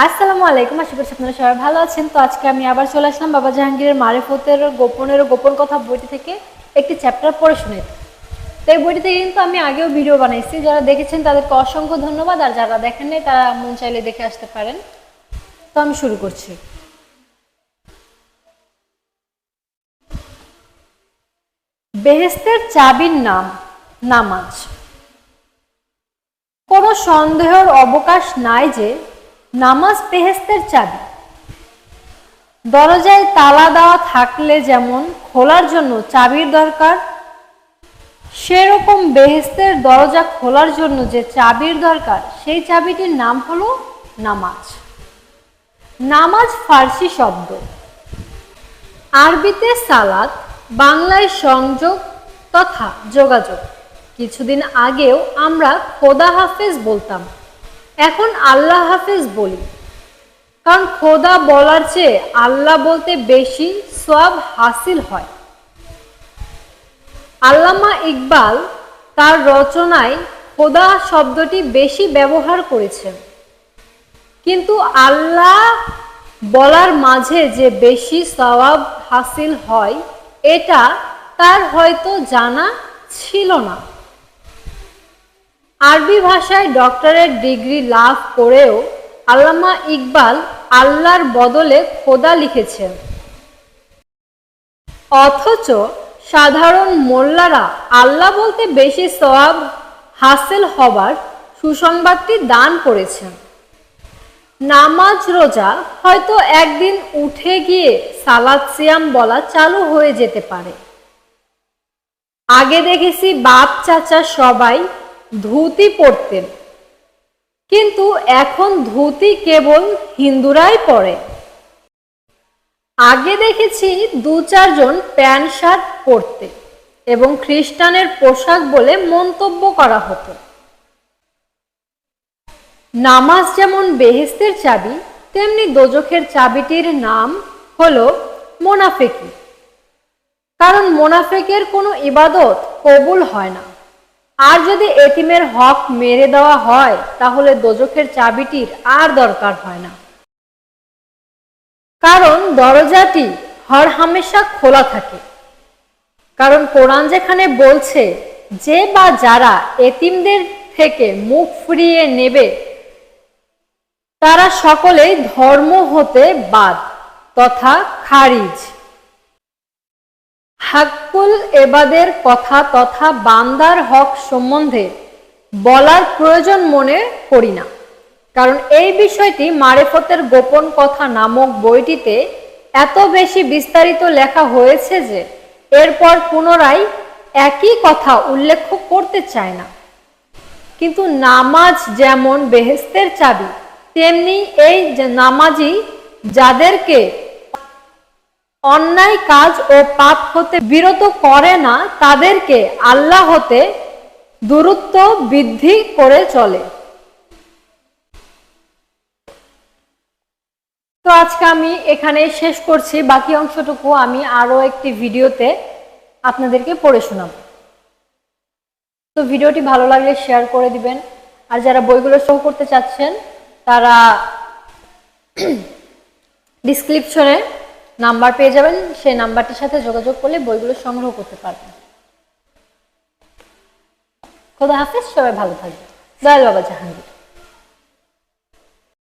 আসসালামু আলাইকুম, আশা করছি আপনারা সবাই ভালো আছেন। তো আজকে আমি আবার চলে আসলাম বাবা জাহাঙ্গীরের মারিফতের গোপন কথা বইটি থেকে একটি চ্যাপ্টার পড়ে শোনাতে। তো এই বইটি থেকে কিন্তু আমি আগেও ভিডিও বানাইছি, যারা দেখেছেন তাদেরকে অসংখ্য ধন্যবাদ, আর যারা দেখেন নাই তারা মন চাইলে দেখে আসতে পারেন। তো আমি শুরু করছি। বেহেশতের চাবির নাম নামাজ। কোনো সন্দেহের অবকাশ নাই যে নামাজ বেহেশতের চাবি। দরজায় তালা দেওয়া থাকলে যেমন খোলার জন্য চাবির দরকার, সেরকম বেহেশতের দরজা খোলার জন্য যে চাবির দরকার সেই চাবিটির নাম হলো নামাজ। নামাজ ফার্সি শব্দ, আরবিতে সালাত, বাংলায় সংযোগ তথা যোগাযোগ। কিছুদিন আগেও আমরা খোদা হাফেজ বলতাম, এখন আল্লাহ হাফেজ বলি, কারণ খোদা বলার চেয়ে আল্লাহ বলতে বেশি সওয়াব হাসিল হয়। আল্লামা ইকবাল তার রচনায় খোদা শব্দটি বেশি ব্যবহার করেছেন, কিন্তু আল্লাহ বলার মাঝে যে বেশি সওয়াব হাসিল হয় এটা তার হয়তো জানা ছিল না। আরবি ভাষায় ডক্টরেট ডিগ্রি লাভ করেও আল্লামা ইকবাল আল্লাহর বদলে খোদা লিখেছেন, অথচ সাধারণ মোল্লারা আল্লাহ বলতে বেশি সওয়াব হাসিল হবার সুসংবাদটি দান করেছেন। নামাজ রোজা হয়তো একদিন উঠে গিয়ে সালাত সিয়াম বলা চালু হয়ে যেতে পারে। আগে দেখেছি বাপ চাচা সবাই ধুতি পরতেন, কিন্তু এখন ধুতি কেবল হিন্দুরাই পরে। আগে দেখেছি 2-4 জন প্যান্ট শার্ট পরতে এবং খ্রিস্টানের পোশাক বলে মন্তব্য করা হতো। নামাজ যেমন বেহেশতের চাবি, তেমনি দোজখের চাবিটির নাম হলো মোনাফেকি, কারণ মোনাফেকের কোনো ইবাদত কবুল হয় না। আর যদি এতিমের হক মেরে দেওয়া হয় তাহলে দোজখের চাবিটির আর দরকার হয় না, কারণ দরজাটি হর হামেশা খোলা থাকে। কারণ কোরআন যেখানে বলছে যে বা যারা এতিমদের থেকে মুখ ফিরিয়ে নেবে তারা সকলেই ধর্ম হতে বাদ তথা খারিজ। হাক্কুল এবাদের কথা তথা বান্দার হক সম্বন্ধে বলার প্রয়োজন মনে করি না, কারণ এই বিষয়টি মারেফতের গোপন কথা নামক বইটিতে এত বেশি বিস্তারিত লেখা হয়েছে যে এরপর পুনরায় একই কথা উল্লেখ করতে চায় না। কিন্তু নামাজ যেমন বেহেশতের চাবি, তেমনি এই নামাজই যাদেরকে অন্যায় কাজ ও পাপ হতে বিরত করে না তাদেরকে আল্লাহ হতে দূরত্ব বৃদ্ধি করে চলে। তো আজকে আমি এখানে শেষ করছি, বাকি অংশটুকু আমি আরো একটি ভিডিওতে আপনাদেরকে পড়ে শোনাব। তো ভিডিওটি ভালো লাগলে শেয়ার করে দিবেন, আর যারা বইগুলো সংগ্রহ করতে চাচ্ছেন তারা ডিসক্রিপশনে নাম্বার পেয়ে যাবেন, সেই নাম্বারটির সাথে যোগাযোগ করলে বইগুলো সংগ্রহ করতে পারবেন। খোদা হাফেজ, সবাই ভালো থাকবেন। দয়াল বাবা জাহাঙ্গীর।